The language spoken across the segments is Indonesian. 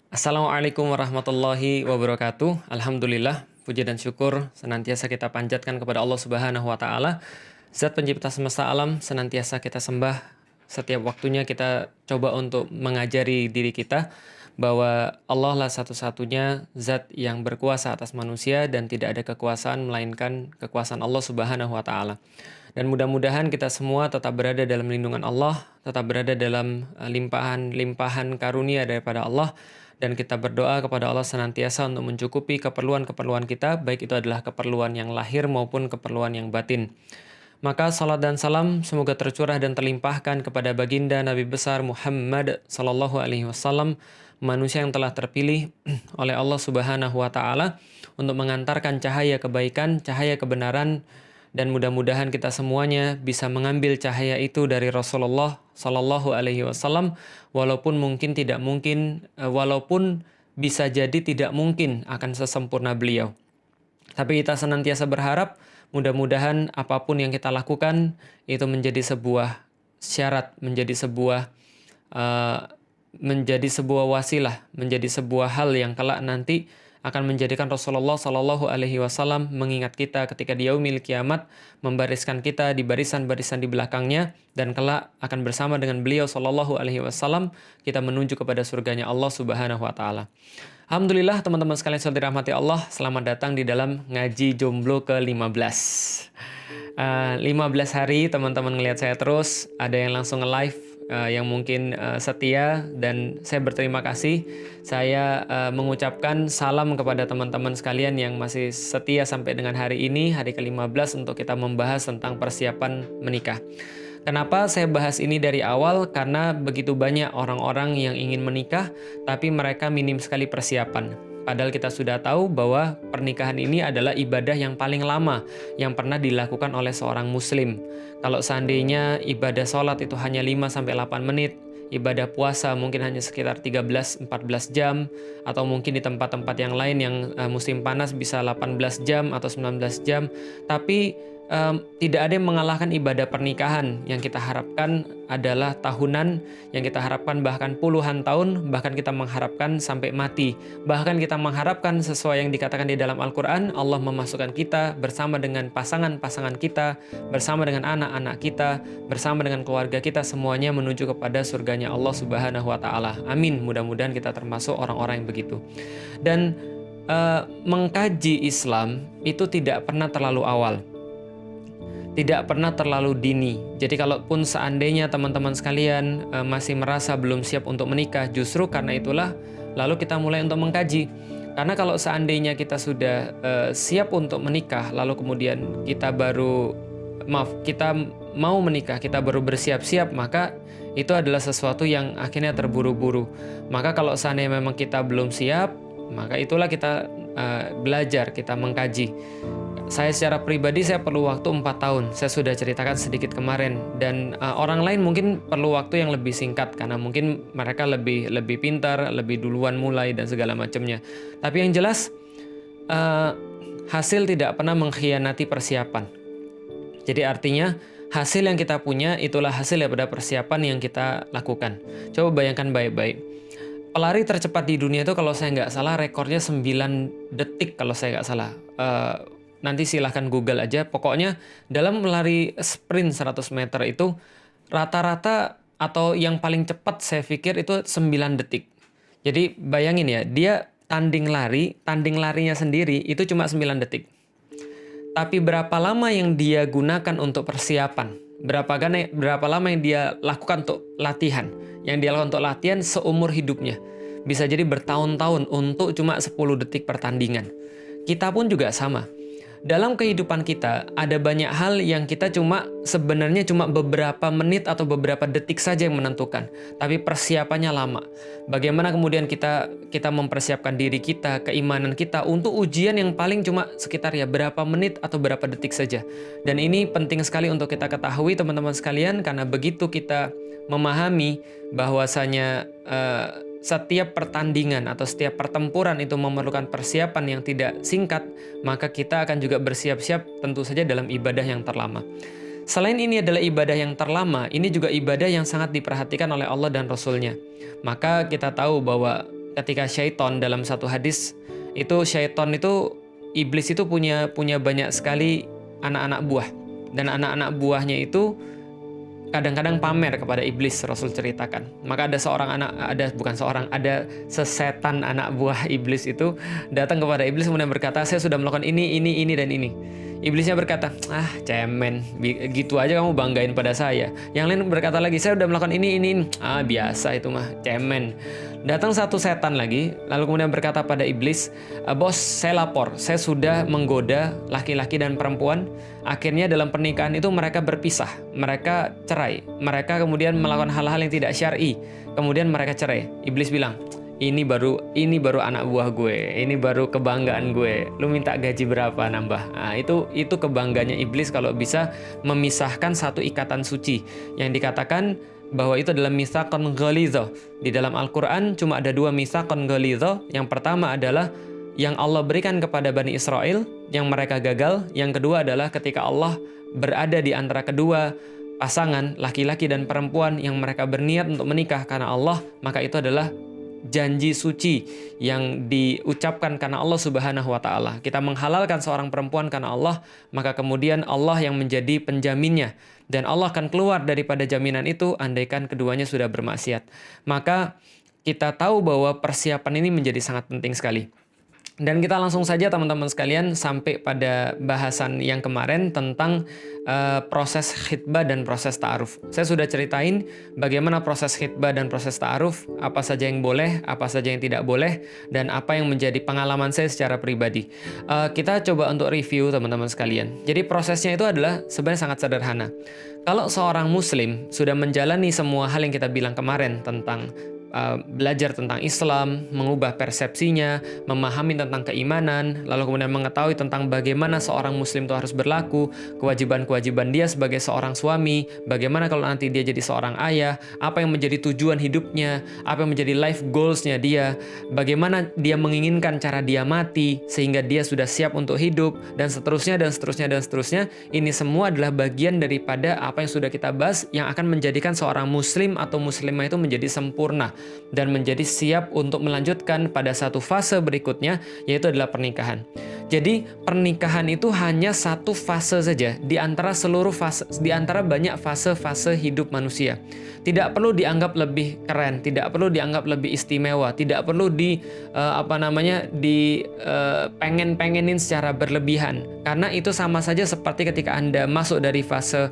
Assalamualaikum warahmatullahi wabarakatuh. Alhamdulillah, puji dan syukur senantiasa kita panjatkan kepada Allah Subhanahu wa taala. Zat pencipta semesta alam senantiasa kita sembah. Setiap waktunya kita coba untuk mengajari diri kita bahwa Allah lah satu-satunya zat yang berkuasa atas manusia dan tidak ada kekuasaan melainkan kekuasaan Allah Subhanahu wa taala. Dan mudah-mudahan kita semua tetap berada dalam lindungan Allah, tetap berada dalam limpahan-limpahan karunia daripada Allah, dan kita berdoa kepada Allah senantiasa untuk mencukupi keperluan-keperluan kita, baik itu adalah keperluan yang lahir maupun keperluan yang batin. Maka salat dan salam semoga tercurah dan terlimpahkan kepada baginda Nabi besar Muhammad sallallahu alaihi wasallam, manusia yang telah terpilih oleh Allah Subhanahu wa taala untuk mengantarkan cahaya kebaikan, cahaya kebenaran, dan mudah-mudahan kita semuanya bisa mengambil cahaya itu dari Rasulullah sallallahu alaihi wasallam, walaupun bisa jadi tidak mungkin akan sesempurna beliau. Tapi kita senantiasa berharap mudah-mudahan apapun yang kita lakukan itu menjadi sebuah syarat, menjadi sebuah wasilah, menjadi sebuah hal yang kelak nanti akan menjadikan Rasulullah Shallallahu Alaihi Wasallam mengingat kita ketika di yaumil kiamat, membariskan kita di barisan-barisan di belakangnya, dan kelak akan bersama dengan beliau Shallallahu Alaihi Wasallam kita menuju kepada surganya Allah Subhanahu Wa Taala. Alhamdulillah teman-teman sekalian yang dirahmati Allah, selamat datang di dalam ngaji jomblo ke-15. 15 hari teman-teman ngelihat saya terus, ada yang langsung nge-live, yang mungkin setia, dan saya berterima kasih. Saya mengucapkan salam kepada teman-teman sekalian yang masih setia sampai dengan hari ini, hari ke-15 untuk kita membahas tentang persiapan menikah. Kenapa saya bahas ini dari awal? Karena begitu banyak orang-orang yang ingin menikah, tapi mereka minim sekali persiapan. Padahal kita sudah tahu bahwa pernikahan ini adalah ibadah yang paling lama yang pernah dilakukan oleh seorang muslim. Kalau seandainya ibadah sholat itu hanya 5-8 menit, ibadah puasa mungkin hanya sekitar 13-14 jam, atau mungkin di tempat-tempat yang lain yang musim panas bisa 18 jam atau 19 jam. Tapi tidak ada yang mengalahkan ibadah pernikahan. Yang kita harapkan adalah tahunan, yang kita harapkan bahkan puluhan tahun, bahkan kita mengharapkan sampai mati. Bahkan kita mengharapkan sesuai yang dikatakan di dalam Al-Quran, Allah memasukkan kita bersama dengan pasangan-pasangan kita, bersama dengan anak-anak kita, bersama dengan keluarga kita, semuanya menuju kepada surganya Allah Subhanahu wa Ta'ala. Amin. Mudah-mudahan kita termasuk orang-orang yang begitu. Dan mengkaji Islam itu tidak pernah terlalu awal, tidak pernah terlalu dini. Jadi kalaupun seandainya teman-teman sekalian masih merasa belum siap untuk menikah, justru karena itulah lalu kita mulai untuk mengkaji. Karena kalau seandainya kita sudah siap untuk menikah, lalu kemudian kita mau menikah, kita baru bersiap-siap, maka itu adalah sesuatu yang akhirnya terburu-buru. Maka kalau seandainya memang kita belum siap, maka itulah kita belajar, kita mengkaji. Saya secara pribadi saya perlu waktu 4 tahun. Saya sudah ceritakan sedikit kemarin, dan orang lain mungkin perlu waktu yang lebih singkat karena mungkin mereka lebih pintar, lebih duluan mulai dan segala macamnya. Tapi yang jelas hasil tidak pernah mengkhianati persiapan. Jadi artinya hasil yang kita punya itulah hasil daripada persiapan yang kita lakukan. Coba bayangkan baik-baik. Pelari tercepat di dunia itu kalau saya nggak salah rekornya 9 detik kalau saya nggak salah. Nanti silahkan Google aja. Pokoknya dalam melari sprint 100 meter itu rata-rata atau yang paling cepat saya pikir itu 9 detik. Jadi bayangin ya, dia tanding larinya sendiri itu cuma 9 detik. Tapi berapa lama yang dia gunakan untuk persiapan? Berapa lama yang dia lakukan untuk latihan? Yang dia lakukan untuk latihan seumur hidupnya. Bisa jadi bertahun-tahun untuk cuma 10 detik pertandingan. Kita pun juga sama. Dalam kehidupan kita ada banyak hal yang kita sebenarnya cuma beberapa menit atau beberapa detik saja yang menentukan, tapi persiapannya lama. Bagaimana kemudian kita mempersiapkan diri kita, keimanan kita untuk ujian yang paling cuma sekitar ya berapa menit atau berapa detik saja. Dan ini penting sekali untuk kita ketahui teman-teman sekalian, karena begitu kita memahami bahwasanya setiap pertandingan atau setiap pertempuran itu memerlukan persiapan yang tidak singkat, maka kita akan juga bersiap-siap tentu saja dalam ibadah yang terlama. Selain ini adalah ibadah yang terlama, ini juga ibadah yang sangat diperhatikan oleh Allah dan Rasul-Nya. Maka kita tahu bahwa ketika syaiton dalam satu hadis itu syaiton itu iblis itu punya banyak sekali anak-anak buah, dan anak-anak buahnya itu kadang-kadang pamer kepada iblis, Rasul ceritakan. Maka ada sesetan anak buah iblis itu datang kepada iblis kemudian berkata, saya sudah melakukan ini, dan ini. Iblisnya berkata, cemen, gitu aja kamu banggain pada saya. Yang lain berkata lagi, saya sudah melakukan ini. Biasa itu mah, cemen. Datang satu setan lagi, lalu kemudian berkata pada iblis, bos, saya lapor, saya sudah menggoda laki-laki dan perempuan. Akhirnya dalam pernikahan itu mereka berpisah, mereka cerai, mereka kemudian melakukan hal-hal yang tidak syar'i, kemudian mereka cerai. Iblis bilang, ini baru anak buah gue, ini baru kebanggaan gue. Lu minta gaji berapa nambah? Nah, itu kebanggaannya iblis kalau bisa memisahkan satu ikatan suci yang dikatakan bahwa itu adalah mitsaqan ghalidha. Di dalam Al-Qur'an cuma ada 2 mitsaqan ghalidha. Yang pertama adalah yang Allah berikan kepada Bani Israel yang mereka gagal. Yang kedua adalah ketika Allah berada di antara kedua pasangan laki-laki dan perempuan yang mereka berniat untuk menikah karena Allah, maka itu adalah janji suci yang diucapkan karena Allah Subhanahu wa taala. Kita menghalalkan seorang perempuan karena Allah, maka kemudian Allah yang menjadi penjaminnya, dan Allah akan keluar daripada jaminan itu andaikan keduanya sudah bermaksiat. Maka kita tahu bahwa persiapan ini menjadi sangat penting sekali. Dan kita langsung saja teman-teman sekalian sampai pada bahasan yang kemarin tentang proses khitbah dan proses ta'aruf. Saya sudah ceritain bagaimana proses khitbah dan proses ta'aruf, apa saja yang boleh, apa saja yang tidak boleh, dan apa yang menjadi pengalaman saya secara pribadi. Kita coba untuk review teman-teman sekalian. Jadi prosesnya itu adalah sebenarnya sangat sederhana. Kalau seorang muslim sudah menjalani semua hal yang kita bilang kemarin tentang belajar tentang Islam, mengubah persepsinya, memahami tentang keimanan, lalu kemudian mengetahui tentang bagaimana seorang muslim itu harus berlaku, kewajiban-kewajiban dia sebagai seorang suami, bagaimana kalau nanti dia jadi seorang ayah, apa yang menjadi tujuan hidupnya, apa yang menjadi life goals-nya dia, bagaimana dia menginginkan cara dia mati sehingga dia sudah siap untuk hidup, dan seterusnya. Ini semua adalah bagian daripada apa yang sudah kita bahas yang akan menjadikan seorang muslim atau muslimah itu menjadi sempurna dan menjadi siap untuk melanjutkan pada satu fase berikutnya, yaitu adalah pernikahan. Jadi pernikahan itu hanya satu fase saja di antara seluruh fase, di antara banyak fase-fase hidup manusia. Tidak perlu dianggap lebih keren, tidak perlu dianggap lebih istimewa, tidak perlu pengen-pengenin secara berlebihan, karena itu sama saja seperti ketika Anda masuk dari fase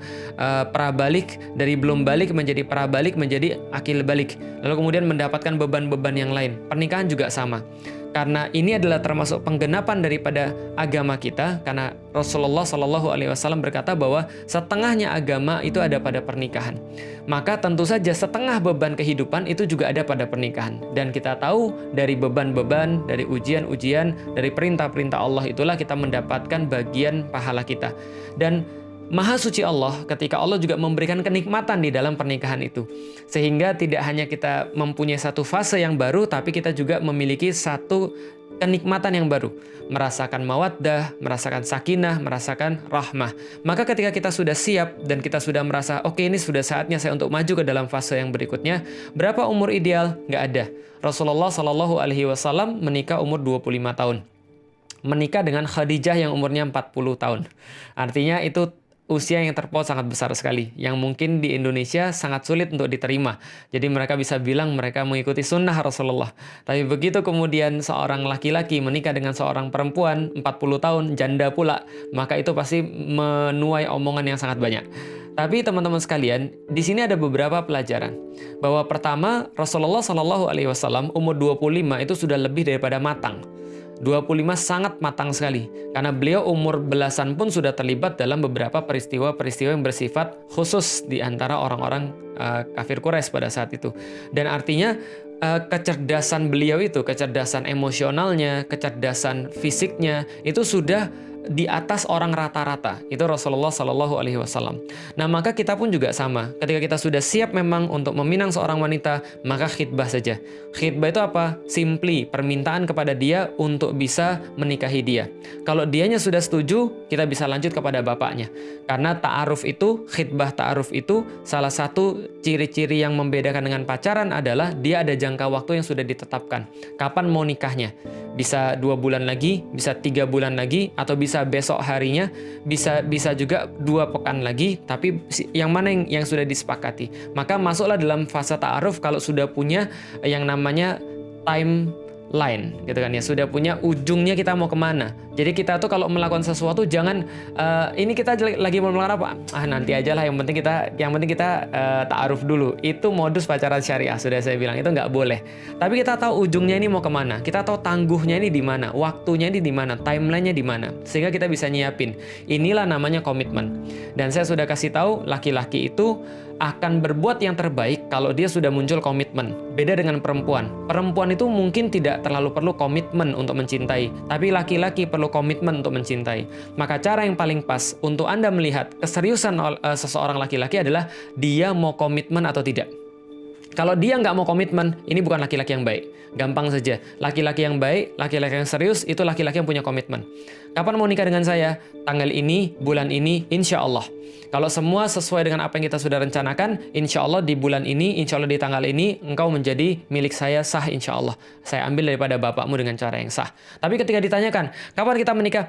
prabalik, dari belum balik menjadi prabalik menjadi akil balik, lalu kemudian mendapatkan beban-beban yang lain. Pernikahan juga sama. Karena ini adalah termasuk penggenapan daripada agama kita, karena Rasulullah SAW berkata bahwa setengahnya agama itu ada pada pernikahan. Maka tentu saja setengah beban kehidupan itu juga ada pada pernikahan. Dan kita tahu dari beban-beban, dari ujian-ujian, dari perintah-perintah Allah itulah kita mendapatkan bagian pahala kita. Dan Maha suci Allah ketika Allah juga memberikan kenikmatan di dalam pernikahan itu. Sehingga tidak hanya kita mempunyai satu fase yang baru, tapi kita juga memiliki satu kenikmatan yang baru. Merasakan mawaddah, merasakan sakinah, merasakan rahmah. Maka ketika kita sudah siap dan kita sudah merasa, oke, ini sudah saatnya saya untuk maju ke dalam fase yang berikutnya. Berapa umur ideal? Nggak ada. Rasulullah SAW menikah umur 25 tahun. Menikah dengan Khadijah yang umurnya 40 tahun. Artinya itu usia yang terpaut sangat besar sekali, yang mungkin di Indonesia sangat sulit untuk diterima. Jadi mereka bisa bilang mereka mengikuti sunnah Rasulullah. Tapi begitu kemudian seorang laki-laki menikah dengan seorang perempuan 40 tahun, janda pula, maka itu pasti menuai omongan yang sangat banyak. Tapi teman-teman sekalian, di sini ada beberapa pelajaran. Bahwa pertama, Rasulullah SAW umur 25 itu sudah lebih daripada matang. 25 sangat matang sekali, karena beliau umur belasan pun sudah terlibat dalam beberapa peristiwa-peristiwa yang bersifat khusus di antara orang-orang kafir Quraisy pada saat itu. Dan artinya kecerdasan beliau itu, kecerdasan emosionalnya, kecerdasan fisiknya itu sudah di atas orang rata-rata. Itu Rasulullah Shallallahu Alaihi Wasallam. Nah, maka kita pun juga sama. Ketika kita sudah siap memang untuk meminang seorang wanita, maka khitbah saja. Khitbah itu apa? Simply permintaan kepada dia untuk bisa menikahi dia. Kalau dianya sudah setuju, kita bisa lanjut kepada bapaknya. Karena ta'aruf itu, khitbah ta'aruf itu, salah satu ciri-ciri yang membedakan dengan pacaran adalah dia ada jangka waktu yang sudah ditetapkan. Kapan mau nikahnya? Bisa 2 bulan lagi, bisa 3 bulan lagi, atau bisa besok harinya, bisa juga 2 pekan lagi, tapi yang mana yang sudah disepakati. Maka masuklah dalam fase ta'aruf kalau sudah punya yang namanya timeline, gitu kan ya, sudah punya ujungnya kita mau kemana. Jadi kita tuh kalau melakukan sesuatu jangan ini kita lagi mau melakukan apa? Nanti aja lah, yang penting kita ta'aruf dulu. Itu modus pacaran syariah, sudah saya bilang itu nggak boleh. Tapi kita tahu ujungnya ini mau kemana, kita tahu tangguhnya ini di mana, waktunya ini di mana, timelinenya di mana, sehingga kita bisa nyiapin. Inilah namanya komitmen. Dan saya sudah kasih tahu laki-laki itu akan berbuat yang terbaik kalau dia sudah muncul komitmen. Beda dengan perempuan. Perempuan itu mungkin tidak terlalu perlu komitmen untuk mencintai, tapi laki-laki perlu komitmen untuk mencintai. Maka cara yang paling pas untuk Anda melihat keseriusan seseorang laki-laki adalah dia mau komitmen atau tidak. Kalau dia nggak mau komitmen, ini bukan laki-laki yang baik. Gampang saja. Laki-laki yang baik, laki-laki yang serius, itu laki-laki yang punya komitmen. Kapan mau nikah dengan saya? Tanggal ini, bulan ini, insya Allah. Kalau semua sesuai dengan apa yang kita sudah rencanakan, insya Allah di bulan ini, insya Allah di tanggal ini, engkau menjadi milik saya sah insya Allah. Saya ambil daripada bapakmu dengan cara yang sah. Tapi ketika ditanyakan, kapan kita menikah?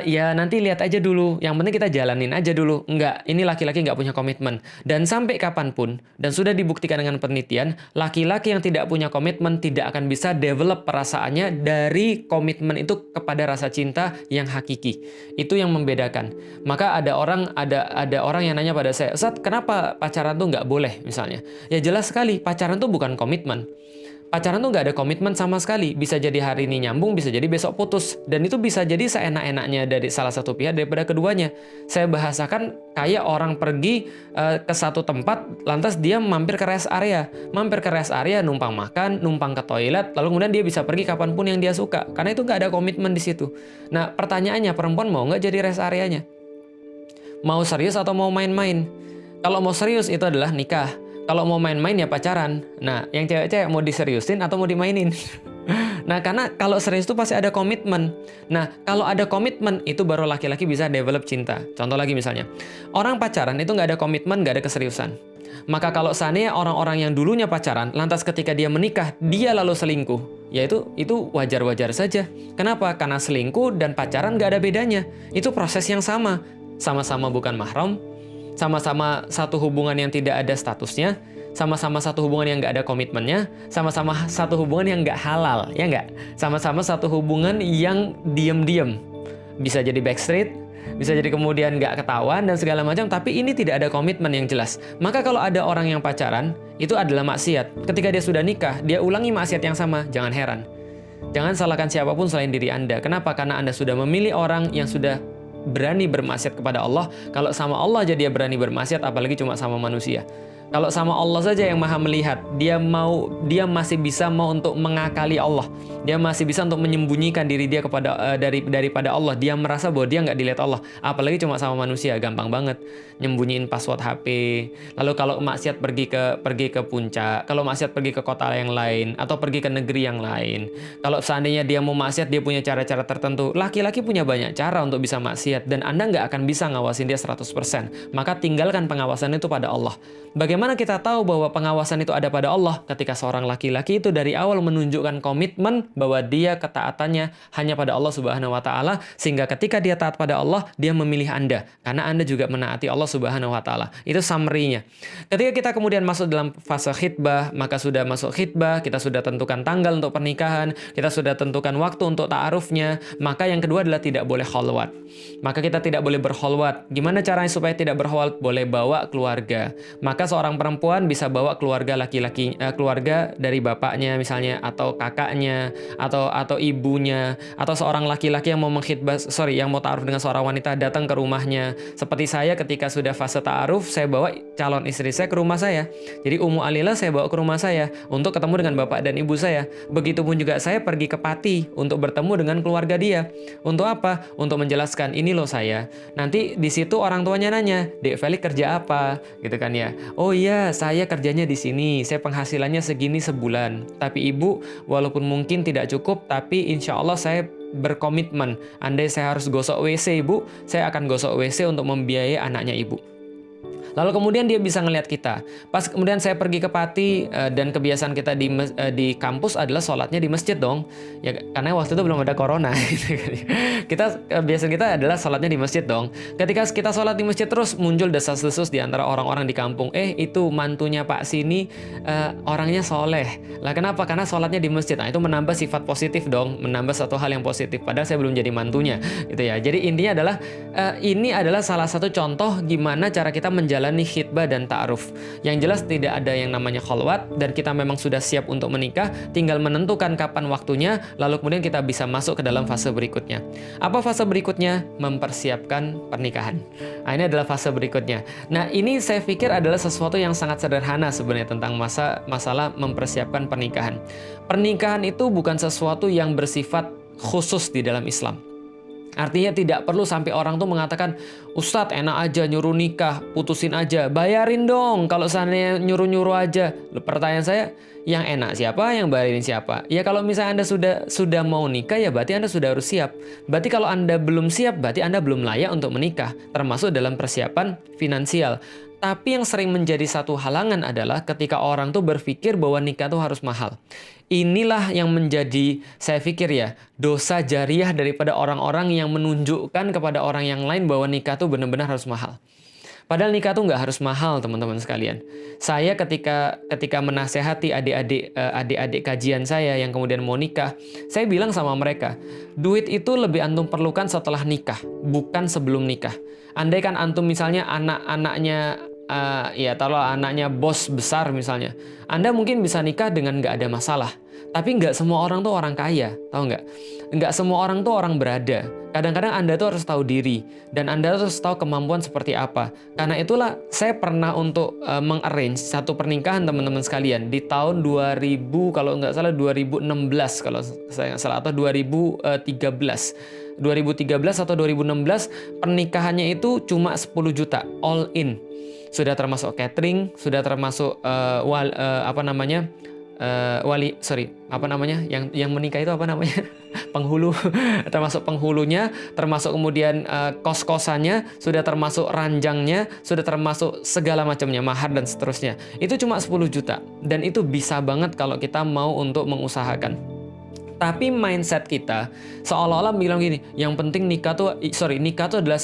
Ya nanti lihat aja dulu. Yang penting kita jalanin aja dulu. Enggak, ini laki-laki nggak punya komitmen. Dan sampai kapanpun, dan sudah dibuktikan dengan penelitian, laki-laki yang tidak punya komitmen tidak akan bisa develop perasaannya dari komitmen itu kepada rasa cinta yang hakiki. Itu yang membedakan. Maka ada orang yang nanya pada saya, Ustaz, kenapa pacaran tuh nggak boleh misalnya? Ya jelas sekali, pacaran tuh bukan komitmen. Pacaran tuh nggak ada komitmen sama sekali. Bisa jadi hari ini nyambung, bisa jadi besok putus. Dan itu bisa jadi seenak-enaknya dari salah satu pihak daripada keduanya. Saya bahasakan kayak orang pergi ke satu tempat, lantas dia mampir ke rest area. Mampir ke rest area, numpang makan, numpang ke toilet, lalu kemudian dia bisa pergi kapanpun yang dia suka. Karena itu nggak ada komitmen di situ. Nah, pertanyaannya, perempuan mau nggak jadi rest areanya? Mau serius atau mau main-main? Kalau mau serius itu adalah nikah. Kalau mau main-main ya pacaran. Nah, yang cewek-cewek mau diseriusin atau mau dimainin? Nah, karena kalau serius itu pasti ada komitmen. Nah, kalau ada komitmen itu baru laki-laki bisa develop cinta. Contoh lagi misalnya, orang pacaran itu nggak ada komitmen, nggak ada keseriusan. Maka kalau seandainya orang-orang yang dulunya pacaran, lantas ketika dia menikah, dia lalu selingkuh, ya itu wajar-wajar saja. Kenapa? Karena selingkuh dan pacaran nggak ada bedanya. Itu proses yang sama. Sama-sama bukan mahram, sama-sama satu hubungan yang tidak ada statusnya, sama-sama satu hubungan yang nggak ada komitmennya, sama-sama satu hubungan yang nggak halal, ya nggak? Sama-sama satu hubungan yang diem-diem. Bisa jadi backstreet, bisa jadi kemudian nggak ketahuan dan segala macam, tapi ini tidak ada komitmen yang jelas. Maka kalau ada orang yang pacaran, itu adalah maksiat. Ketika dia sudah nikah, dia ulangi maksiat yang sama, jangan heran. Jangan salahkan siapapun selain diri Anda. Kenapa? Karena Anda sudah memilih orang yang sudah berani bermaksiat kepada Allah. Kalau sama Allah aja dia berani bermaksiat, apalagi cuma sama manusia. Kalau sama Allah saja yang maha melihat, dia masih bisa mau untuk mengakali Allah. Dia masih bisa untuk menyembunyikan diri dia kepada daripada Allah. Dia merasa bahwa dia nggak dilihat Allah. Apalagi cuma sama manusia, gampang banget nyembunyiin password HP. Lalu kalau maksiat pergi ke puncak, kalau maksiat pergi ke kota yang lain atau pergi ke negeri yang lain. Kalau seandainya dia mau maksiat, dia punya cara-cara tertentu. Laki-laki punya banyak cara untuk bisa maksiat dan Anda nggak akan bisa ngawasin dia 100%. Maka tinggalkan pengawasan itu pada Allah. Bagaimana kita tahu bahwa pengawasan itu ada pada Allah? Ketika seorang laki-laki itu dari awal menunjukkan komitmen bahwa dia ketaatannya hanya pada Allah Subhanahu wa taala, sehingga ketika dia taat pada Allah, dia memilih Anda karena Anda juga menaati Allah Subhanahu wa taala. Itu summary-nya. Ketika kita kemudian masuk dalam fase khitbah, maka sudah masuk khitbah, kita sudah tentukan tanggal untuk pernikahan, kita sudah tentukan waktu untuk ta'arufnya, maka yang kedua adalah tidak boleh khalwat. Maka kita tidak boleh berkhalwat. Gimana caranya supaya tidak berkhalwat? Boleh bawa keluarga. Maka seorang seorang perempuan bisa bawa keluarga laki-laki, keluarga dari bapaknya misalnya, atau kakaknya, atau ibunya, atau seorang laki-laki yang mau yang mau ta'aruf dengan seorang wanita datang ke rumahnya. Seperti saya ketika sudah fase ta'aruf, saya bawa calon istri saya ke rumah saya. Jadi Ummu Alilah saya bawa ke rumah saya untuk ketemu dengan bapak dan ibu saya. Begitupun juga saya pergi ke Pati untuk bertemu dengan keluarga dia. Untuk apa? Untuk menjelaskan, ini loh saya. Nanti di situ orang tuanya nanya, Dek Felix kerja apa? Gitu kan ya. Oh iya, saya kerjanya di sini. Saya penghasilannya segini sebulan. Tapi ibu, walaupun mungkin tidak cukup, tapi insya Allah saya berkomitmen. Andai saya harus gosok WC ibu, saya akan gosok WC untuk membiayai anaknya ibu. Lalu kemudian dia bisa ngelihat kita. Pas kemudian saya pergi ke Pati, dan kebiasaan kita di kampus adalah sholatnya di masjid dong. Ya karena waktu itu belum ada corona. Kebiasaan kita adalah sholatnya di masjid dong. Ketika kita sholat di masjid terus muncul desas-desus di antara orang-orang di kampung. Itu mantunya Pak Sini, orangnya soleh. Lah kenapa? Karena sholatnya di masjid. Nah itu menambah sifat positif dong, menambah satu hal yang positif. Padahal saya belum jadi mantunya, gitu ya. Jadi intinya adalah ini adalah salah satu contoh gimana cara kita menjalani khitbah dan ta'aruf. Yang jelas tidak ada yang namanya khalwat, dan kita memang sudah siap untuk menikah, tinggal menentukan kapan waktunya, lalu kemudian kita bisa masuk ke dalam fase berikutnya. Apa fase berikutnya? Mempersiapkan pernikahan. Nah, ini adalah fase berikutnya. Nah, ini saya pikir adalah sesuatu yang sangat sederhana sebenarnya tentang masalah mempersiapkan pernikahan. Pernikahan itu bukan sesuatu yang bersifat khusus di dalam Islam. Artinya tidak perlu sampai orang tuh mengatakan, Ustadz enak aja nyuruh nikah, putusin aja, bayarin dong kalau seandainya nyuruh-nyuruh aja. Pertanyaan saya, yang enak siapa, yang bayarin siapa? Ya kalau misalnya Anda sudah mau nikah, ya berarti Anda sudah harus siap. Berarti kalau Anda belum siap, berarti Anda belum layak untuk menikah, termasuk dalam persiapan finansial. Tapi yang sering menjadi satu halangan adalah ketika orang tuh berpikir bahwa nikah tuh harus mahal. Inilah yang menjadi, saya pikir ya, dosa jariah daripada orang-orang yang menunjukkan kepada orang yang lain bahwa nikah tuh benar-benar harus mahal. Padahal nikah tuh nggak harus mahal, teman-teman sekalian. Saya ketika menasehati adik-adik kajian saya yang kemudian mau nikah, saya bilang sama mereka, duit itu lebih antum perlukan setelah nikah, bukan sebelum nikah. Andai kan antum misalnya anaknya anaknya bos besar misalnya, Anda mungkin bisa nikah dengan nggak ada masalah. Tapi nggak semua orang tuh orang kaya, tahu nggak? Nggak semua orang tuh orang berada. Kadang-kadang Anda tuh harus tahu diri, dan Anda harus tahu kemampuan seperti apa. Karena itulah saya pernah untuk mengarrange satu pernikahan teman-teman sekalian di tahun 2000, kalau nggak salah 2016 kalau saya nggak salah, atau 2013 atau 2016, pernikahannya itu cuma 10 juta all in. Sudah termasuk catering, sudah termasuk yang menikah itu apa namanya? Penghulu. Termasuk penghulunya, termasuk kemudian kos-kosannya, sudah termasuk ranjangnya, sudah termasuk segala macamnya, mahar dan seterusnya. Itu cuma 10 juta, dan itu bisa banget kalau kita mau untuk mengusahakan. Tapi mindset kita seolah-olah bilang gini, yang penting nikah tuh adalah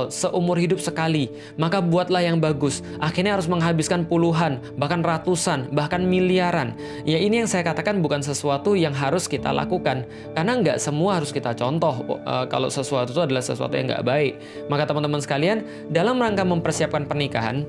seumur hidup sekali. Maka buatlah yang bagus. Akhirnya harus menghabiskan puluhan, bahkan ratusan, bahkan miliaran. Ya ini yang saya katakan bukan sesuatu yang harus kita lakukan. Karena nggak semua harus kita contoh kalau sesuatu itu adalah sesuatu yang nggak baik. Maka teman-teman sekalian, dalam rangka mempersiapkan pernikahan,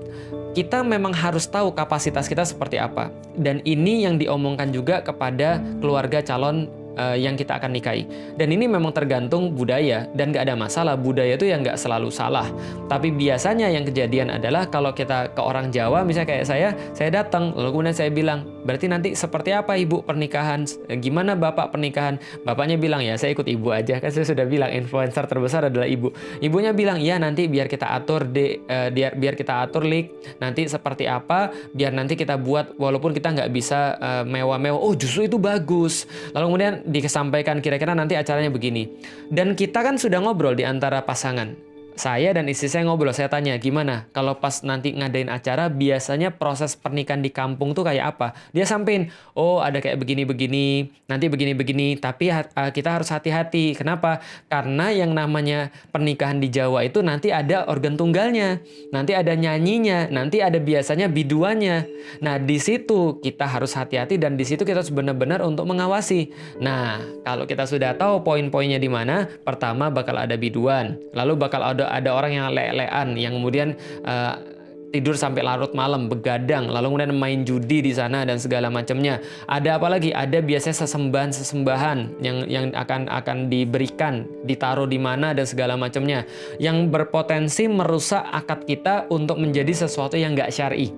kita memang harus tahu kapasitas kita seperti apa. Dan ini yang diomongkan juga kepada keluarga calon yang kita akan nikahi. Dan ini memang tergantung budaya, dan nggak ada masalah. Budaya itu yang nggak selalu salah. Tapi biasanya yang kejadian adalah kalau kita ke orang Jawa, misalnya kayak saya datang, lalu kemudian saya bilang, berarti nanti seperti apa ibu pernikahan? Gimana bapak pernikahan? Bapaknya bilang, ya saya ikut ibu aja. Kan saya sudah bilang, influencer terbesar adalah ibu. Ibunya bilang, ya nanti biar kita atur biar kita atur nanti seperti apa, biar nanti kita buat walaupun kita nggak bisa mewah-mewah. Oh justru itu bagus. Lalu kemudian disampaikan kira-kira nanti acaranya begini. Dan kita kan sudah ngobrol di antara pasangan. Saya dan istri saya ngobrol, saya tanya, gimana kalau pas nanti ngadain acara, biasanya proses pernikahan di kampung tuh kayak apa? Dia sampein, oh ada kayak begini-begini, nanti begini-begini, tapi kita harus hati-hati. Kenapa? Karena yang namanya pernikahan di Jawa itu nanti ada organ tunggalnya, nanti ada nyanyinya, nanti ada biasanya biduannya. Nah di situ kita harus hati-hati, dan di situ kita harus benar-benar untuk mengawasi. Nah kalau kita sudah tahu poin-poinnya di mana, pertama bakal ada biduan, lalu bakal ada orang yang lelean, yang kemudian tidur sampai larut malam, begadang, lalu kemudian main judi di sana dan segala macamnya. Ada apa lagi? Ada biasanya sesembahan-sesembahan yang akan diberikan, ditaruh di mana dan segala macamnya, yang berpotensi merusak akad kita untuk menjadi sesuatu yang nggak syar'i.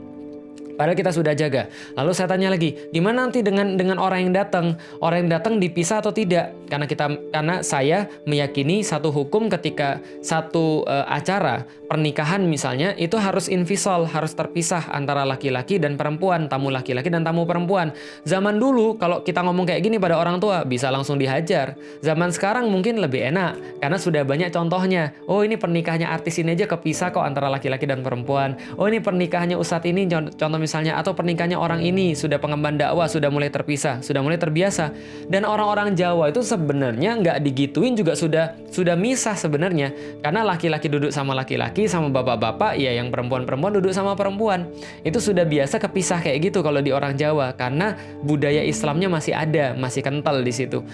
Padahal kita sudah jaga. Lalu saya tanya lagi, gimana nanti dengan orang yang datang? Orang yang datang dipisah atau tidak? Karena saya meyakini satu hukum ketika satu acara pernikahan misalnya itu harus infisal, harus terpisah antara laki-laki dan perempuan, tamu laki-laki dan tamu perempuan. Zaman dulu kalau kita ngomong kayak gini pada orang tua bisa langsung dihajar. Zaman sekarang mungkin lebih enak karena sudah banyak contohnya. Oh, ini pernikahannya artis ini aja kepisah kok antara laki-laki dan perempuan. Oh, ini pernikahannya ustadz ini contoh misalnya, atau pernikahannya orang ini sudah pengemban dakwah, sudah mulai terpisah, sudah mulai terbiasa. Dan orang-orang Jawa itu sebenarnya nggak digituin juga sudah misah sebenarnya, karena laki-laki duduk sama laki-laki, sama bapak-bapak, ya yang perempuan-perempuan duduk sama perempuan. Itu sudah biasa kepisah kayak gitu kalau di orang Jawa, karena budaya Islamnya masih ada, masih kental di situ.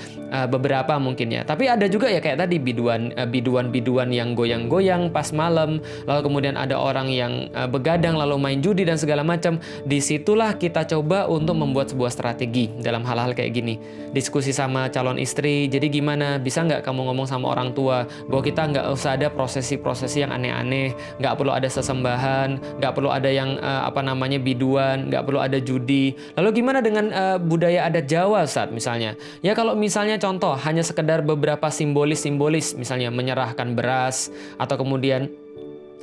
Beberapa mungkin ya. Tapi ada juga ya kayak tadi biduan yang goyang-goyang pas malam, lalu kemudian ada orang yang begadang lalu main judi dan segala macam. Disitulah kita coba untuk membuat sebuah strategi dalam hal-hal kayak gini. Diskusi sama calon istri, jadi gimana, bisa nggak kamu ngomong sama orang tua bahwa kita nggak usah ada prosesi-prosesi yang aneh-aneh, nggak perlu ada sesembahan, nggak perlu ada yang biduan, nggak perlu ada judi. Lalu gimana dengan budaya adat Jawa, Ustaz, misalnya? Ya kalau misalnya contoh hanya sekedar beberapa simbolis, misalnya menyerahkan beras atau kemudian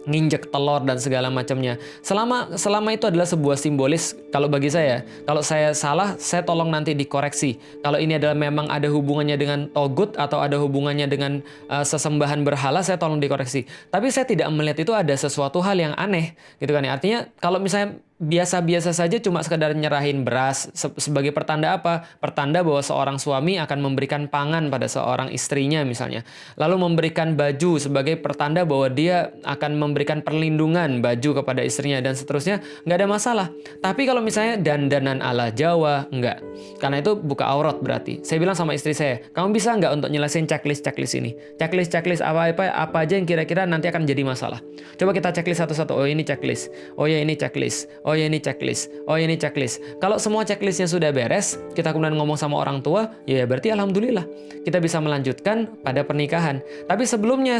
nginjek telur dan segala macamnya. Selama itu adalah sebuah simbolis, kalau bagi saya, kalau saya salah, saya tolong nanti dikoreksi. Kalau ini adalah memang ada hubungannya dengan togut atau ada hubungannya dengan sesembahan berhala, saya tolong dikoreksi. Tapi saya tidak melihat itu ada sesuatu hal yang aneh, gitu kan ya. Artinya kalau misalnya biasa-biasa saja cuma sekedar nyerahin beras sebagai pertanda apa? Pertanda bahwa seorang suami akan memberikan pangan pada seorang istrinya misalnya. Lalu memberikan baju sebagai pertanda bahwa dia akan memberikan perlindungan baju kepada istrinya dan seterusnya, nggak ada masalah. Tapi kalau misalnya dandanan ala Jawa, enggak. Karena itu buka aurat berarti. Saya bilang sama istri saya, kamu bisa nggak untuk nyelesain checklist ini? Checklist apa aja yang kira-kira nanti akan jadi masalah. Coba kita checklist satu-satu. Oh ini checklist. Oh ya ini checklist. Oh ya ini checklist. Oh ya ini checklist. Kalau semua checklistnya sudah beres, kita kemudian ngomong sama orang tua, ya berarti alhamdulillah kita bisa melanjutkan pada pernikahan. Tapi sebelumnya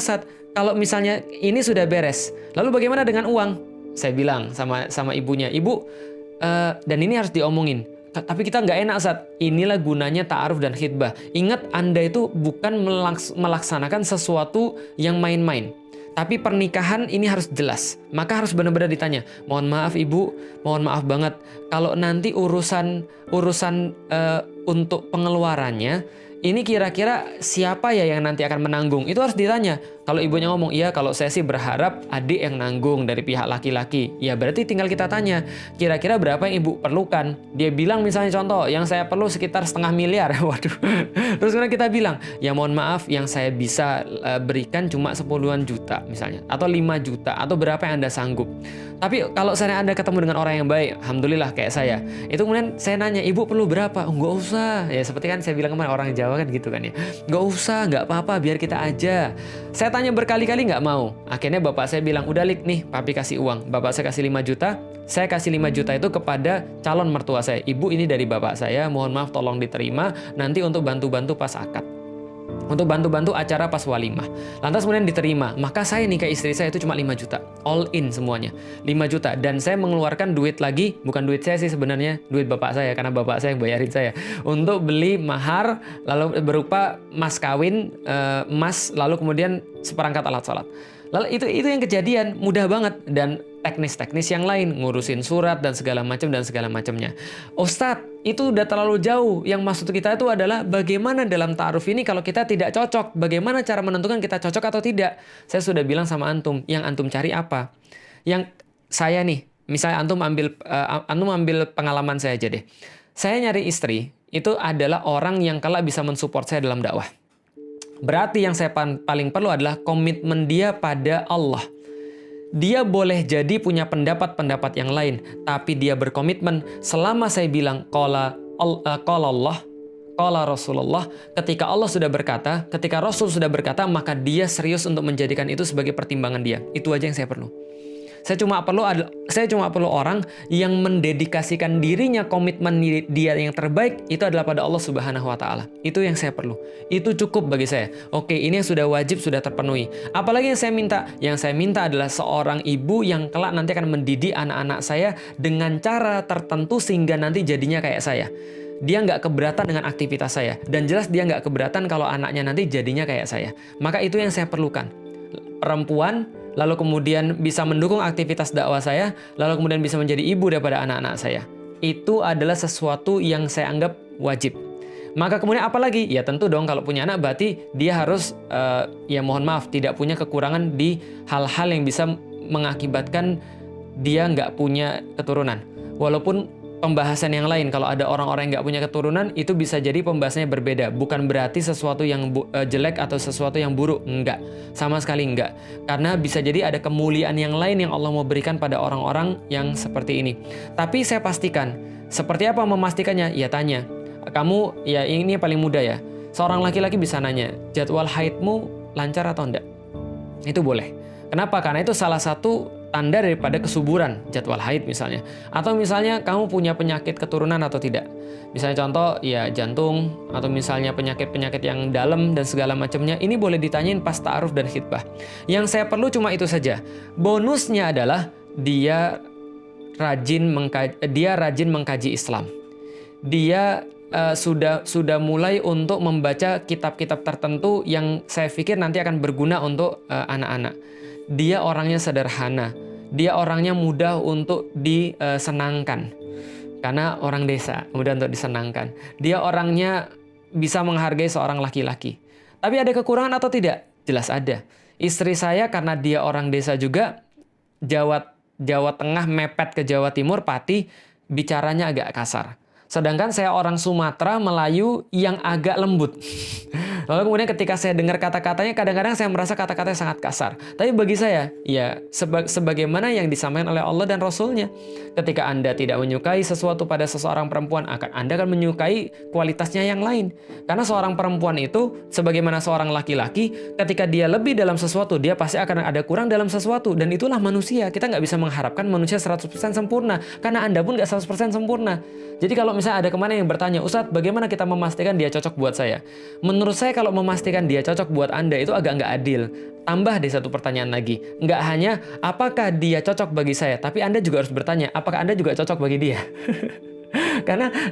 kalau misalnya ini sudah beres, lalu bagaimana dengan uang? Saya bilang sama ibunya, ibu, dan ini harus diomongin. Tapi kita nggak enak, inilah gunanya ta'aruf dan khitbah. Ingat, Anda itu bukan melaksanakan sesuatu yang main-main. Tapi pernikahan ini harus jelas. Maka harus benar-benar ditanya, mohon maaf ibu, mohon maaf banget, kalau nanti urusan untuk pengeluarannya, ini kira-kira siapa ya yang nanti akan menanggung? Itu harus ditanya. Kalau ibunya ngomong, iya kalau saya sih berharap adik yang nanggung dari pihak laki-laki. Ya berarti tinggal kita tanya, kira-kira berapa yang ibu perlukan? Dia bilang misalnya contoh, yang saya perlu sekitar 500 miliar. Waduh. Terus kemudian kita bilang, ya mohon maaf yang saya bisa berikan cuma 10-an juta misalnya. Atau 5 juta, atau berapa yang Anda sanggup. Tapi kalau saya Anda ketemu dengan orang yang baik, alhamdulillah kayak saya. Itu kemudian saya nanya, ibu perlu berapa? Oh, nggak usah. Ya seperti kan saya bilang kemarin, orang Jawa kan gitu kan ya. Nggak usah, nggak apa-apa, biar kita aja. Saya tanya berkali-kali nggak mau. Akhirnya bapak saya bilang, udah Lik nih, papi kasih uang. Bapak saya kasih 5 juta, saya kasih 5 juta itu kepada calon mertua saya. Ibu, ini dari bapak saya, mohon maaf tolong diterima, nanti untuk bantu-bantu pas akad. Untuk bantu-bantu acara pas walimah. Lantas kemudian diterima. Maka saya nikah istri saya itu cuma 5 juta. All in semuanya. 5 juta. Dan saya mengeluarkan duit lagi. Bukan duit saya sih sebenarnya. Duit bapak saya. Karena bapak saya yang bayarin saya. Untuk beli mahar. Lalu berupa mas kawin. Emas. Lalu kemudian seperangkat alat sholat. Lalu itu yang kejadian. Mudah banget. Dan teknis-teknis yang lain. Ngurusin surat dan segala macamnya. Ustadz, itu udah terlalu jauh. Yang maksud kita itu adalah bagaimana dalam ta'aruf ini kalau kita tidak cocok. Bagaimana cara menentukan kita cocok atau tidak. Saya sudah bilang sama antum, yang antum cari apa? Yang saya nih, misalnya antum ambil pengalaman saya aja deh. Saya nyari istri, itu adalah orang yang kelak bisa mensupport saya dalam dakwah. Berarti yang saya paling perlu adalah komitmen dia pada Allah. Dia boleh jadi punya pendapat-pendapat yang lain, tapi dia berkomitmen selama saya bilang qala Allah, qala Rasulullah, ketika Allah sudah berkata, ketika Rasul sudah berkata, maka dia serius untuk menjadikan itu sebagai pertimbangan dia. Itu aja yang saya perlu. Saya cuma perlu orang yang mendedikasikan dirinya, komitmen dia yang terbaik itu adalah pada Allah Subhanahu wa taala. Itu yang saya perlu. Itu cukup bagi saya. Oke, ini yang sudah wajib sudah terpenuhi. Apalagi yang saya minta? Yang saya minta adalah seorang ibu yang kelak nanti akan mendidik anak-anak saya dengan cara tertentu sehingga nanti jadinya kayak saya. Dia nggak keberatan dengan aktivitas saya. Dan jelas dia nggak keberatan kalau anaknya nanti jadinya kayak saya. Maka itu yang saya perlukan. Perempuan, lalu kemudian bisa mendukung aktivitas dakwah saya, lalu kemudian bisa menjadi ibu daripada anak-anak saya. Itu adalah sesuatu yang saya anggap wajib. Maka kemudian apa lagi? Ya tentu dong kalau punya anak berarti dia harus, ya mohon maaf, tidak punya kekurangan di hal-hal yang bisa mengakibatkan dia nggak punya keturunan. Walaupun pembahasan yang lain, kalau ada orang-orang yang nggak punya keturunan, itu bisa jadi pembahasannya berbeda. Bukan berarti sesuatu yang jelek atau sesuatu yang buruk. Enggak. Sama sekali enggak. Karena bisa jadi ada kemuliaan yang lain yang Allah mau berikan pada orang-orang yang seperti ini. Tapi saya pastikan, seperti apa memastikannya? Ya tanya. Kamu, ya ini paling mudah ya. Seorang laki-laki bisa nanya, jadwal haidmu lancar atau enggak? Itu boleh. Kenapa? Karena itu salah satu tanda daripada kesuburan, jadwal haid misalnya. Atau misalnya kamu punya penyakit keturunan atau tidak. Misalnya contoh, ya jantung, atau misalnya penyakit-penyakit yang dalam dan segala macamnya, ini boleh ditanyain pas ta'aruf dan khitbah. Yang saya perlu cuma itu saja. Bonusnya adalah dia rajin mengkaji Islam. Dia sudah mulai untuk membaca kitab-kitab tertentu yang saya pikir nanti akan berguna untuk anak-anak. Dia orangnya sederhana, dia orangnya mudah untuk disenangkan, karena orang desa, mudah untuk disenangkan. Dia orangnya bisa menghargai seorang laki-laki. Tapi ada kekurangan atau tidak? Jelas ada. Istri saya karena dia orang desa juga, Jawa Tengah mepet ke Jawa Timur, Pati, bicaranya agak kasar. Sedangkan saya orang Sumatera, Melayu yang agak lembut. Lalu kemudian ketika saya dengar kata-katanya, kadang-kadang saya merasa kata-katanya sangat kasar. Tapi bagi saya, ya sebagaimana yang disampaikan oleh Allah dan Rasul-Nya. Ketika Anda tidak menyukai sesuatu pada seseorang perempuan, Anda akan menyukai kualitasnya yang lain. Karena seorang perempuan itu, sebagaimana seorang laki-laki, ketika dia lebih dalam sesuatu, dia pasti akan ada kurang dalam sesuatu. Dan itulah manusia. Kita nggak bisa mengharapkan manusia 100% sempurna. Karena Anda pun nggak 100% sempurna. Jadi kalau misalnya ada kemana yang bertanya, Ustadz, bagaimana kita memastikan dia cocok buat saya? Menurut saya kalau memastikan dia cocok buat Anda itu agak nggak adil. Tambah deh satu pertanyaan lagi. Nggak hanya apakah dia cocok bagi saya, tapi Anda juga harus bertanya, apakah Anda juga cocok bagi dia?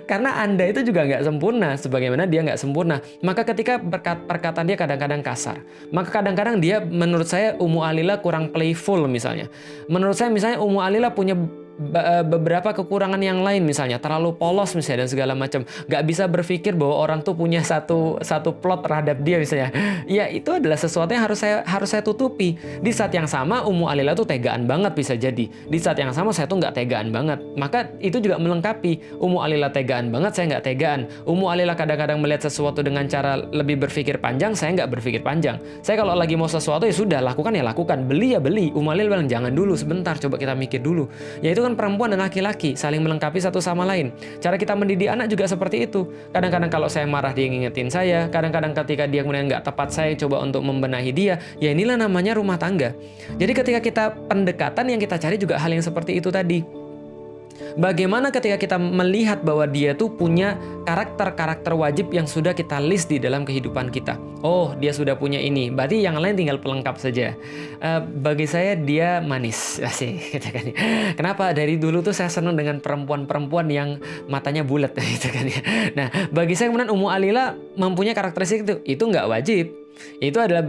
Karena Anda itu juga nggak sempurna, sebagaimana dia nggak sempurna. Maka ketika perkataan dia kadang-kadang kasar, maka kadang-kadang dia menurut saya Ummu Alila kurang playful misalnya. Menurut saya misalnya Ummu Alila punya beberapa kekurangan yang lain, misalnya terlalu polos misalnya dan segala macam, nggak bisa berpikir bahwa orang tuh punya satu plot terhadap dia misalnya. Ya itu adalah sesuatu yang harus saya tutupi. Di saat yang sama Ummu Alila tuh tegaan banget bisa jadi. Di saat yang sama saya tuh nggak tegaan banget. Maka itu juga melengkapi. Ummu Alila tegaan banget, saya nggak tegaan. Ummu Alila kadang-kadang melihat sesuatu dengan cara lebih berpikir panjang, saya nggak berpikir panjang. Saya kalau lagi mau sesuatu ya sudah, lakukan ya lakukan, beli ya beli. Ummu Alila bilang jangan dulu, sebentar, coba kita mikir dulu. Ya itu kan perempuan dan laki-laki saling melengkapi satu sama lain. Cara kita mendidik anak juga seperti itu. Kadang-kadang kalau saya marah dia ngingetin saya, kadang-kadang ketika dia kemudian nggak tepat saya coba untuk membenahi dia. Ya inilah namanya rumah tangga. Jadi ketika kita pendekatan yang kita cari juga hal yang seperti itu tadi. Bagaimana ketika kita melihat bahwa dia tuh punya karakter-karakter wajib yang sudah kita list di dalam kehidupan kita. Oh, dia sudah punya ini, berarti yang lain tinggal pelengkap saja. Bagi saya dia manis, asik. Gitu kan. Kenapa? Dari dulu tuh saya senang dengan perempuan-perempuan yang matanya bulat, gitu kan. Nah, bagi saya kemudian Ummu Alila mempunyai karakteristik itu nggak wajib. Itu adalah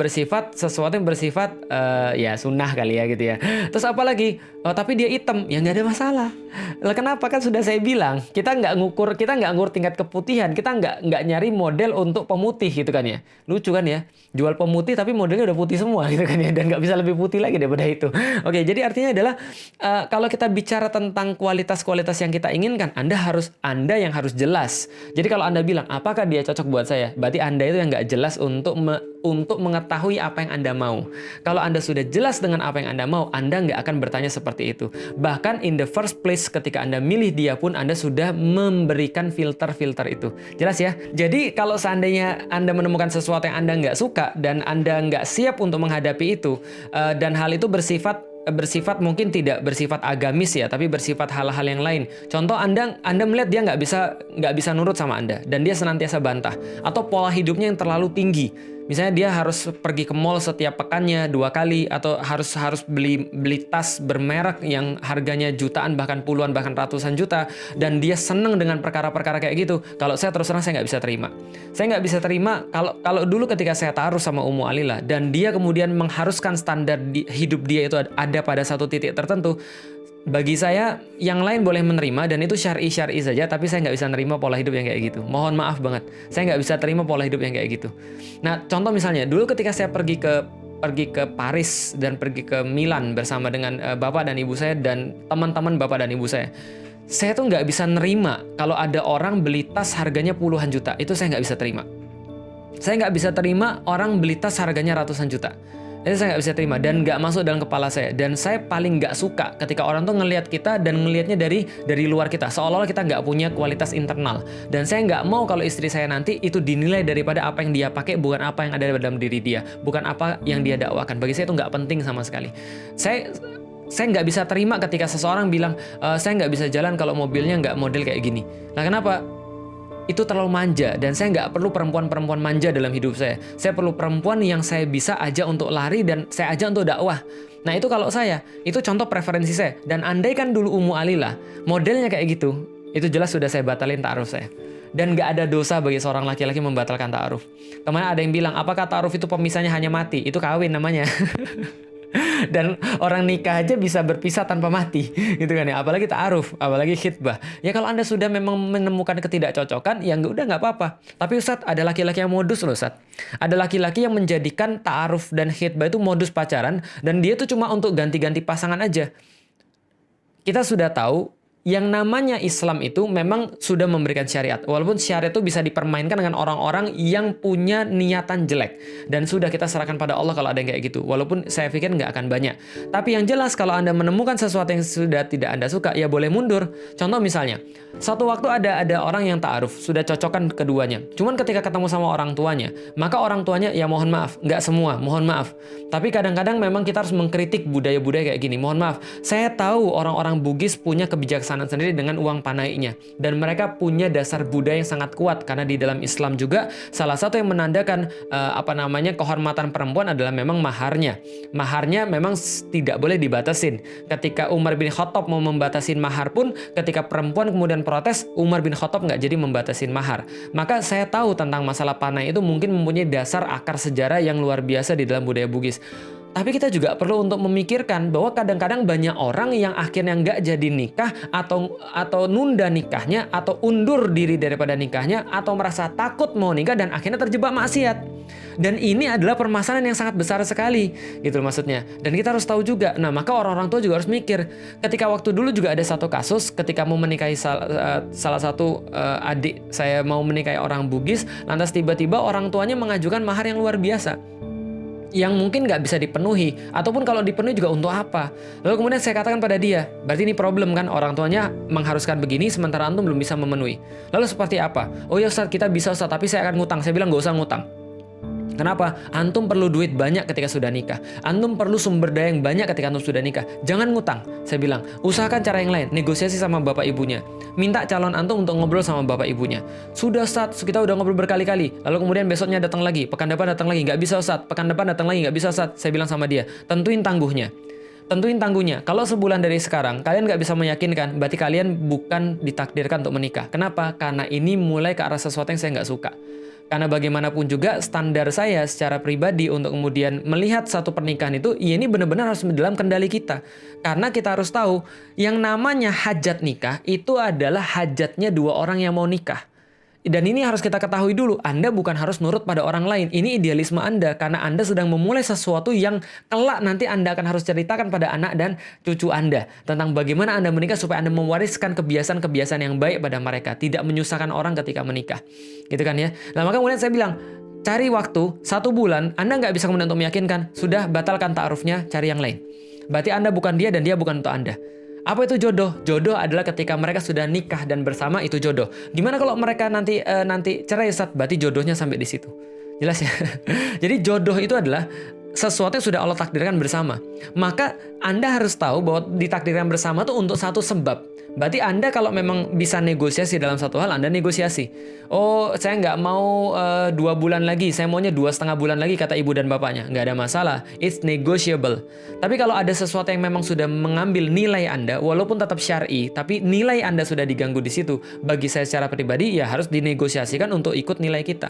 sesuatu yang bersifat ya sunnah kali ya gitu ya. Terus apa lagi? Oh, tapi dia hitam, ya nggak ada masalah. Lah kenapa? Kan sudah saya bilang, kita nggak ngukur tingkat keputihan, kita nggak nyari model untuk pemutih gitu kan ya. Lucu kan ya, jual pemutih tapi modelnya udah putih semua gitu kan ya, dan nggak bisa lebih putih lagi daripada itu. Oke, jadi artinya adalah kalau kita bicara tentang kualitas-kualitas yang kita inginkan, Anda yang harus jelas. Jadi kalau Anda bilang apakah dia cocok buat saya, berarti Anda itu yang nggak jelas untuk mengetahui apa yang Anda mau. Kalau Anda sudah jelas dengan apa yang Anda mau, Anda nggak akan bertanya seperti itu. Bahkan in the first place ketika Anda milih dia pun Anda sudah memberikan filter-filter itu. Jelas ya? Jadi kalau seandainya Anda menemukan sesuatu yang Anda nggak suka dan Anda nggak siap untuk menghadapi itu, dan hal itu bersifat bersifat mungkin tidak bersifat agamis ya, tapi bersifat hal-hal yang lain. Contoh, Anda melihat dia nggak bisa nurut sama Anda dan dia senantiasa bantah, atau pola hidupnya yang terlalu tinggi. Misalnya dia harus pergi ke mall setiap pekannya 2 kali, atau harus beli tas bermerek yang harganya jutaan, bahkan puluhan, bahkan ratusan juta, dan dia seneng dengan perkara-perkara kayak gitu. Kalau saya terus terang saya nggak bisa terima. Saya nggak bisa terima kalau dulu ketika saya taruh sama Ummu Alila dan dia kemudian mengharuskan standar hidup dia itu ada pada satu titik tertentu. Bagi saya, yang lain boleh menerima dan itu syar'i saja, tapi saya nggak bisa nerima pola hidup yang kayak gitu. Mohon maaf banget, saya nggak bisa terima pola hidup yang kayak gitu. Nah, contoh misalnya, dulu ketika saya pergi ke Paris dan pergi ke Milan bersama dengan bapak dan ibu saya dan teman-teman bapak dan ibu saya tuh nggak bisa nerima kalau ada orang beli tas harganya puluhan juta. Itu saya nggak bisa terima. Saya nggak bisa terima orang beli tas harganya ratusan juta. Itu saya nggak bisa terima dan nggak masuk dalam kepala saya. Dan saya paling nggak suka ketika orang tuh ngelihat kita dan ngelihatnya dari luar kita, seolah-olah kita nggak punya kualitas internal. Dan saya nggak mau kalau istri saya nanti itu dinilai daripada apa yang dia pakai, bukan apa yang ada dalam diri dia, bukan apa yang dia dakwakan. Bagi saya itu nggak penting sama sekali. Saya nggak bisa terima ketika seseorang bilang, saya nggak bisa jalan kalau mobilnya nggak model kayak gini. Nah, kenapa? Itu terlalu manja, dan saya nggak perlu perempuan-perempuan manja dalam hidup saya. Saya perlu perempuan yang saya bisa ajak untuk lari dan saya ajak untuk dakwah. Nah, itu kalau saya, itu contoh preferensi saya. Dan andai kan dulu Ummu Alila modelnya kayak gitu, itu jelas sudah saya batalin ta'aruf saya. Dan nggak ada dosa bagi seorang laki-laki membatalkan ta'aruf. Kemarin ada yang bilang, apakah ta'aruf itu pemisahnya hanya mati? Itu kawin namanya. Dan orang nikah aja bisa berpisah tanpa mati, gitu kan ya. Apalagi ta'aruf, apalagi khitbah. Ya kalau Anda sudah memang menemukan ketidakcocokan, ya udah nggak apa-apa. Tapi Ustadz, ada laki-laki yang modus loh Ustadz. Ada laki-laki yang menjadikan ta'aruf dan khitbah itu modus pacaran, dan dia tuh cuma untuk ganti-ganti pasangan aja. Kita sudah tahu yang namanya Islam itu memang sudah memberikan syariat. Walaupun syariat itu bisa dipermainkan dengan orang-orang yang punya niatan jelek. Dan sudah kita serahkan pada Allah kalau ada yang kayak gitu. Walaupun saya pikir nggak akan banyak. Tapi yang jelas kalau Anda menemukan sesuatu yang sudah tidak Anda suka, ya boleh mundur. Contoh misalnya, satu waktu ada orang yang ta'aruf, sudah cocokkan keduanya. Cuman ketika ketemu sama orang tuanya, maka orang tuanya, ya mohon maaf, nggak semua, mohon maaf. Tapi kadang-kadang memang kita harus mengkritik budaya-budaya kayak gini. Mohon maaf, saya tahu orang-orang Bugis punya kebijaksanaan sendiri dengan uang panainya, dan mereka punya dasar budaya yang sangat kuat karena di dalam Islam juga salah satu yang menandakan kehormatan perempuan adalah memang maharnya. Maharnya memang tidak boleh dibatasin. Ketika Umar bin Khattab mau membatasin mahar pun, ketika perempuan kemudian protes, Umar bin Khattab nggak jadi membatasin mahar. Maka saya tahu tentang masalah panai itu mungkin mempunyai dasar akar sejarah yang luar biasa di dalam budaya Bugis. Tapi kita juga perlu untuk memikirkan bahwa kadang-kadang banyak orang yang akhirnya nggak jadi nikah, atau nunda nikahnya, atau undur diri daripada nikahnya, atau merasa takut mau nikah dan akhirnya terjebak maksiat. Dan ini adalah permasalahan yang sangat besar sekali, gitu maksudnya. Dan kita harus tahu juga, nah maka orang-orang tua juga harus mikir. Ketika waktu dulu juga ada satu kasus, ketika mau menikahi salah satu adik saya mau menikahi orang Bugis, lantas tiba-tiba orang tuanya mengajukan mahar yang luar biasa, yang mungkin nggak bisa dipenuhi, ataupun kalau dipenuhi juga untuk apa. Lalu kemudian saya katakan pada dia, berarti ini problem kan, orang tuanya mengharuskan begini sementara antum belum bisa memenuhi. Lalu seperti apa? Oh ya Ustaz, kita bisa Ustaz, tapi saya akan ngutang. Saya bilang nggak usah ngutang. Kenapa? Antum perlu duit banyak ketika sudah nikah. Antum perlu sumber daya yang banyak ketika antum sudah nikah. Jangan ngutang. Saya bilang, usahakan cara yang lain. Negosiasi sama bapak ibunya. Minta calon antum untuk ngobrol sama bapak ibunya. Sudah Ustaz, kita udah ngobrol berkali-kali. Lalu kemudian besoknya datang lagi, pekan depan datang lagi. Nggak bisa Ustaz, pekan depan datang lagi. Nggak bisa Ustaz. Saya bilang sama dia, tentuin tangguhnya. Tentuin tangguhnya. Kalau sebulan dari sekarang kalian nggak bisa meyakinkan, berarti kalian bukan ditakdirkan untuk menikah. Kenapa? Karena ini mulai ke arah sesuatu yang saya nggak suka. Karena bagaimanapun juga standar saya secara pribadi untuk kemudian melihat satu pernikahan itu, ya ini benar-benar harus dalam kendali kita. Karena kita harus tahu, yang namanya hajat nikah itu adalah hajatnya dua orang yang mau nikah. Dan ini harus kita ketahui dulu, Anda bukan harus nurut pada orang lain. Ini idealisme Anda, karena Anda sedang memulai sesuatu yang kelak nanti Anda akan harus ceritakan pada anak dan cucu Anda. Tentang bagaimana Anda menikah supaya Anda mewariskan kebiasaan-kebiasaan yang baik pada mereka. Tidak menyusahkan orang ketika menikah. Gitu kan ya. Nah maka kemudian saya bilang, cari waktu 1 bulan, Anda nggak bisa kemudian untuk meyakinkan, sudah batalkan ta'arufnya, cari yang lain. Berarti Anda bukan dia dan dia bukan untuk Anda. Apa itu jodoh? Jodoh adalah ketika mereka sudah nikah dan bersama, itu jodoh. Gimana kalau mereka nanti cerai Ustaz? Berarti jodohnya sampai di situ. Jelas ya? Jadi jodoh itu adalah sesuatu yang sudah Allah takdirkan bersama. Maka Anda harus tahu bahwa ditakdirkan bersama itu untuk satu sebab. Berarti Anda kalau memang bisa negosiasi dalam satu hal, Anda negosiasi. Oh, saya nggak mau 2 bulan lagi, saya maunya 2,5 bulan lagi, kata ibu dan bapaknya. Nggak ada masalah, it's negotiable. Tapi kalau ada sesuatu yang memang sudah mengambil nilai Anda, walaupun tetap syar'i, tapi nilai Anda sudah diganggu di situ, bagi saya secara pribadi, ya harus dinegosiasikan untuk ikut nilai kita.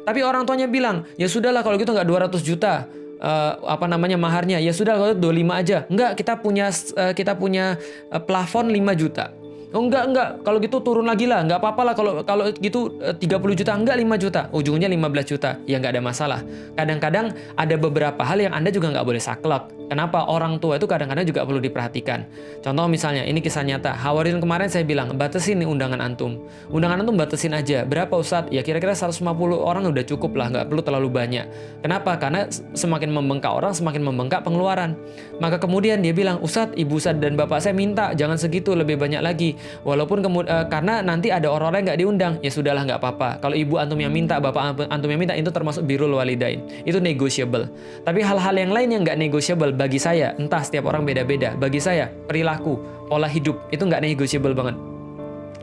Tapi orang tuanya bilang, ya sudahlah kalau gitu nggak 200 juta. Maharnya, ya sudah kalau 25 aja. Enggak, kita punya plafon 5 juta. Oh enggak, kalau gitu turun lagi lah, nggak apa-apa lah kalau gitu 30 juta, enggak 5 juta, ujungnya 15 juta, ya nggak ada masalah. Kadang-kadang ada beberapa hal yang Anda juga nggak boleh saklek. Kenapa? Orang tua itu kadang-kadang juga perlu diperhatikan. Contoh misalnya, ini kisah nyata, Hawarin kemarin saya bilang, batasin nih undangan antum. Undangan antum batasin aja, berapa Ustadz? Ya kira-kira 150 orang udah cukup lah, nggak perlu terlalu banyak. Kenapa? Karena semakin membengkak orang, semakin membengkak pengeluaran. Maka kemudian dia bilang, Ustadz, ibu Ustadz dan bapak saya minta, jangan segitu, lebih banyak lagi. Walaupun karena nanti ada orang-orang yang nggak diundang, ya sudahlah nggak apa-apa. Kalau ibu antum yang minta, bapak antum yang minta, itu termasuk birrul walidain. Itu negotiable. Tapi hal-hal yang lain yang nggak negotiable bagi saya, entah setiap orang beda-beda. Bagi saya, perilaku, pola hidup, itu nggak negotiable banget.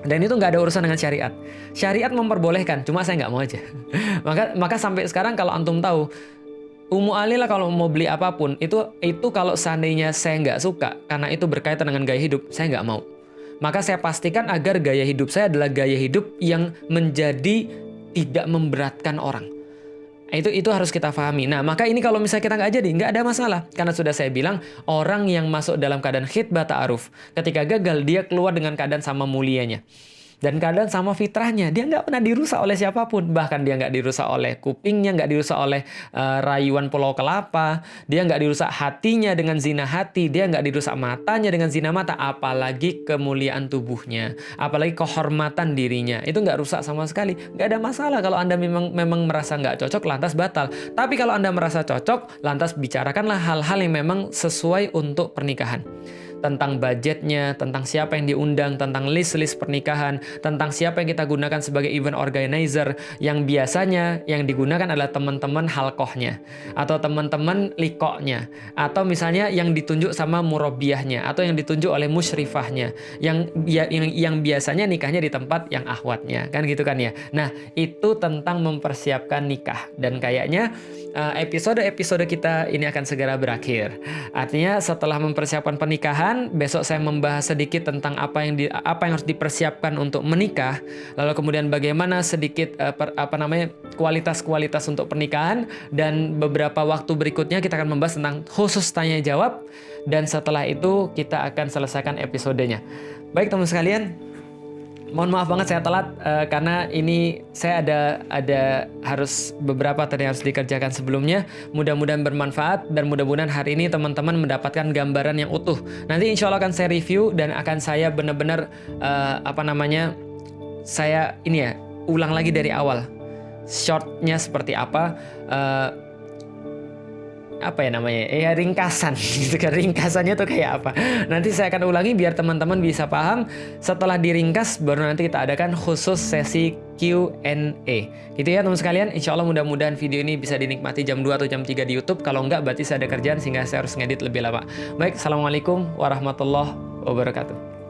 Dan itu nggak ada urusan dengan syariat. Syariat memperbolehkan, cuma saya nggak mau aja. maka sampai sekarang kalau antum tahu, Ummu Ali lah kalau mau beli apapun, itu kalau seandainya saya nggak suka, karena itu berkaitan dengan gaya hidup, saya nggak mau. Maka saya pastikan agar gaya hidup saya adalah gaya hidup yang menjadi tidak memberatkan orang. Itu harus kita pahami. Nah, maka ini kalau misalnya kita nggak jadi, nggak ada masalah. Karena sudah saya bilang, orang yang masuk dalam keadaan khitbah ta'aruf, ketika gagal, dia keluar dengan keadaan sama mulianya. Dan keadaan sama fitrahnya, dia nggak pernah dirusak oleh siapapun. Bahkan dia nggak dirusak oleh kupingnya, nggak dirusak oleh rayuan pulau kelapa. Dia nggak dirusak hatinya dengan zina hati. Dia nggak dirusak matanya dengan zina mata. Apalagi kemuliaan tubuhnya. Apalagi kehormatan dirinya. Itu nggak rusak sama sekali. Nggak ada masalah kalau Anda memang merasa nggak cocok, lantas batal. Tapi kalau Anda merasa cocok, lantas bicarakanlah hal-hal yang memang sesuai untuk pernikahan. Tentang budgetnya, tentang siapa yang diundang, tentang list-list pernikahan, tentang siapa yang kita gunakan sebagai event organizer, yang biasanya yang digunakan adalah teman-teman halkohnya, atau teman-teman likoknya, atau misalnya yang ditunjuk sama murabbiyahnya, atau yang ditunjuk oleh musyrifahnya, yang biasanya nikahnya di tempat yang ahwatnya, kan gitu kan ya. Nah, itu tentang mempersiapkan nikah, dan kayaknya episode-episode kita ini akan segera berakhir. Artinya setelah mempersiapkan pernikahan, besok saya membahas sedikit tentang apa yang harus dipersiapkan untuk menikah, lalu kemudian bagaimana sedikit kualitas-kualitas untuk pernikahan, dan beberapa waktu berikutnya kita akan membahas tentang khusus tanya jawab, dan setelah itu kita akan selesaikan episodenya. Baik teman sekalian, mohon maaf banget saya telat karena ini saya ada harus beberapa tadi harus dikerjakan sebelumnya. Mudah-mudahan bermanfaat, dan mudah-mudahan hari ini teman-teman mendapatkan gambaran yang utuh. Nanti insya Allah akan saya review, dan akan saya benar-benar saya ulang lagi dari awal. Shortnya seperti apa? Ringkasan gitu kan, ringkasannya tuh kayak apa, nanti saya akan ulangi biar teman-teman bisa paham. Setelah diringkas baru nanti kita adakan khusus sesi Q&A gitu ya teman sekalian. Insya Allah mudah-mudahan video ini bisa dinikmati jam 2 atau jam 3 di YouTube. Kalau enggak berarti saya ada kerjaan sehingga saya harus ngedit lebih lama. Baik, assalamualaikum warahmatullahi wabarakatuh.